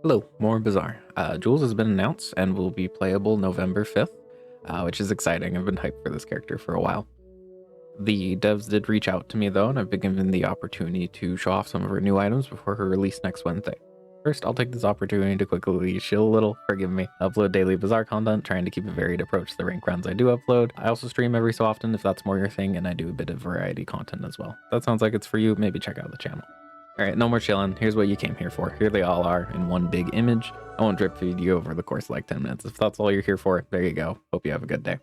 Hello, more Bazaar. Jules has been announced and will be playable November 5th, which is exciting. I've been hyped for this character for a while. The devs did reach out to me though, and I've been given the opportunity to show off some of her new items before her release next Wednesday. First, I'll take this opportunity to quickly chill a little, forgive me. I upload daily Bazaar content, trying to keep a varied approach to the rank runs I do upload. I also stream every so often if that's more your thing, and I do a bit of variety content as well. If that sounds like it's for you, maybe check out the channel. Alright, no more chilling. Here's what you came here for. Here they all are in one big image. I won't drip feed you over the course of like 10 minutes. If that's all you're here for, there you go. Hope you have a good day.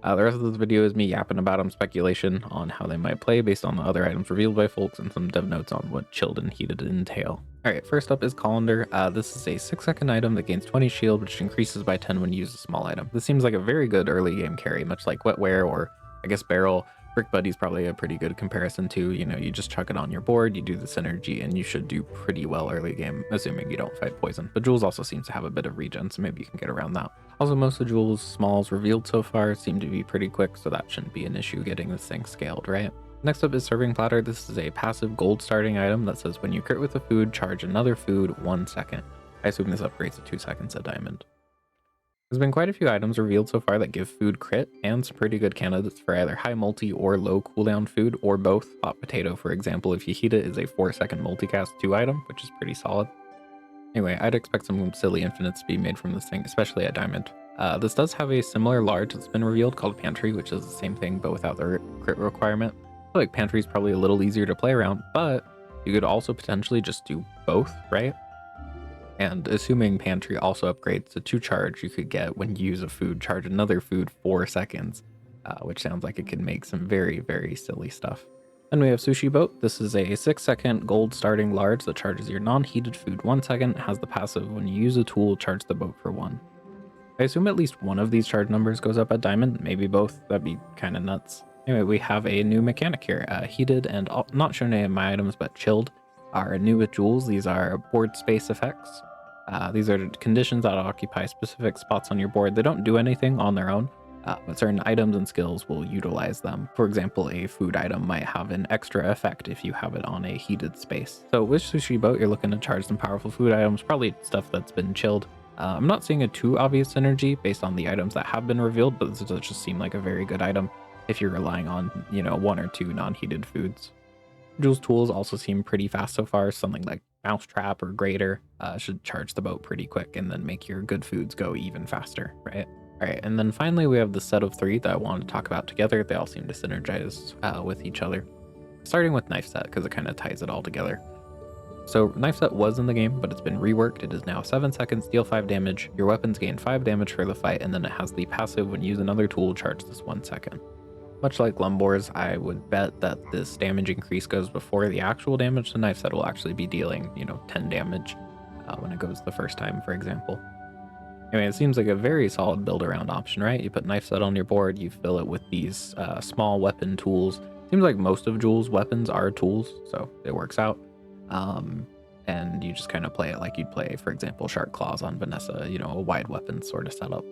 The rest of this video is me yapping about them, speculation on how they might play based on the other items revealed by folks, and some dev notes on what chilled and heated entail. Alright, first up is Colander. This is a 6-second item that gains 20 shield, which increases by 10 when you use a small item. This seems like a very good early game carry, much like Wetware or I guess Barrel. Brick Buddy's probably a pretty good comparison too. You know, you just chuck it on your board, you do the synergy, and you should do pretty well early game, assuming you don't fight poison. But Jules also seems to have a bit of regen, so maybe you can get around that. Also, most of Jules' smalls revealed so far seem to be pretty quick, so that shouldn't be an issue getting this thing scaled, right? Next up is Serving Platter. This is a passive gold starting item that says when you crit with a food, charge another food 1 second. I assume this upgrades to 2 seconds at diamond. There's been quite a few items revealed so far that give food crit, and some pretty good candidates for either high multi or low cooldown food, or both. Hot Potato, for example, if you heat it, is a 4-second multicast 2 item, which is pretty solid. Anyway, I'd expect some silly infinites to be made from this thing, especially at diamond. This does have a similar large that's been revealed called Pantry, which is the same thing but without the crit requirement. I feel like Pantry is probably a little easier to play around, but you could also potentially just do both, right? And assuming Pantry also upgrades to 2 charge, you could get when you use a food, charge another food 4 seconds, which sounds like it could make some very, very silly stuff. Then we have Sushi Boat. This is a 6-second gold starting large that charges your non-heated food 1 second, has the passive when you use a tool, charge the boat for 1. I assume at least one of these charge numbers goes up at diamond, maybe both. That'd be kind of nuts. Anyway, we have a new mechanic here. Heated and not shown any of my items, but chilled are new with Jules. These are board space effects. These are conditions that occupy specific spots on your board. They don't do anything on their own, but certain items and skills will utilize them. For example, a food item might have an extra effect if you have it on a heated space. So with Sushi Boat, you're looking to charge some powerful food items, probably stuff that's been chilled. I'm not seeing a too obvious synergy based on the items that have been revealed, but this does just seem like a very good item if you're relying on, you know, 1 or 2 non-heated foods. Jules' tools also seem pretty fast so far. Something like Mousetrap or Grater should charge the boat pretty quick and then make your good foods go even faster, right? All right, and then finally we have the set of 3 that I wanted to talk about together. They all seem to synergize with each other. Starting with Knife Set, because it kind of ties it all together. So Knife Set was in the game, but it's been reworked. It is now 7 seconds, deal 5 damage. Your weapons gain 5 damage for the fight, and then it has the passive when you use another tool, charge this 1 second. Much like Lumbors, I would bet that this damage increase goes before the actual damage. The Knife Set will actually be dealing, 10 damage when it goes the first time, for example. Anyway, it seems like a very solid build around option, right? You put Knife Set on your board, you fill it with these small weapon tools. Seems like most of Jules' weapons are tools, so it works out. And you just kind of play it like you'd play, for example, Shark Claws on Vanessa, a wide weapon sort of setup.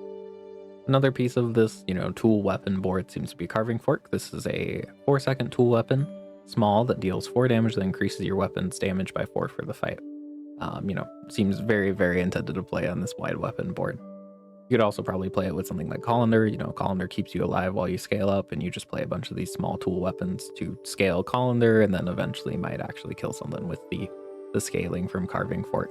Another piece of this, tool weapon board seems to be Carving Fork. This is a 4-second tool weapon, small, that deals 4 damage that increases your weapon's damage by 4 for the fight. Seems very, very intended to play on this wide weapon board. You could also probably play it with something like Colander. Colander keeps you alive while you scale up, and you just play a bunch of these small tool weapons to scale Colander, and then eventually might actually kill something with the scaling from Carving Fork.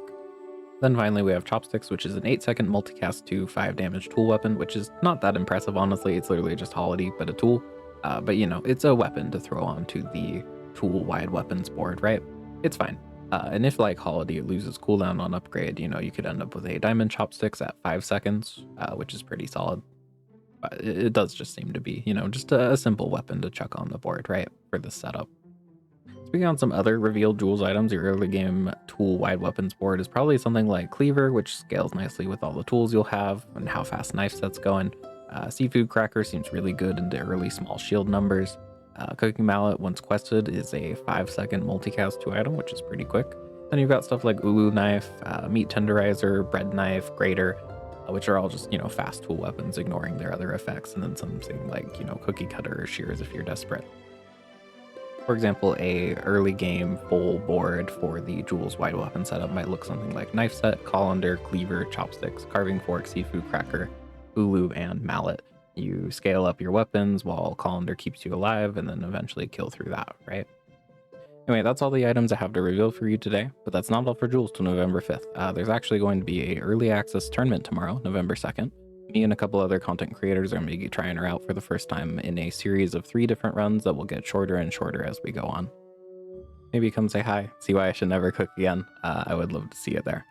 Then finally we have Chopsticks, which is an 8-second multicast to 5 damage tool weapon, which is not that impressive, honestly. It's literally just Holiday, but a tool. But it's a weapon to throw onto the tool wide weapons board, right? It's fine. And if, like Holiday, it loses cooldown on upgrade, you could end up with a Diamond Chopsticks at 5 seconds, which is pretty solid. But it does just seem to be, just a simple weapon to chuck on the board, right, for this setup. Speaking on some other revealed Jules items, your early game tool wide weapons board is probably something like Cleaver, which scales nicely with all the tools you'll have and how fast Knife Set's going. Seafood Cracker seems really good into early small shield numbers. Cooking Mallet, once quested, is a 5-second multicast 2 item, which is pretty quick. Then you've got stuff like Ulu Knife, Meat Tenderizer, Bread Knife, Grater, which are all just, fast tool weapons, ignoring their other effects. And then something like, Cookie Cutter or Shears if you're desperate. For example, a early game full board for the Jules wide weapon setup might look something like knife set, colander, cleaver, chopsticks, carving fork, seafood cracker, ulu, and mallet. You scale up your weapons while colander keeps you alive, and then eventually kill through that, right? Anyway, that's all the items I have to reveal for you today, but that's not all for Jules till November 5th. There's actually going to be a early access tournament tomorrow, November 2nd. Me and a couple other content creators are going to be trying her out for the first time in a series of 3 different runs that will get shorter and shorter as we go on. Maybe come say hi, see why I should never cook again. I would love to see you there.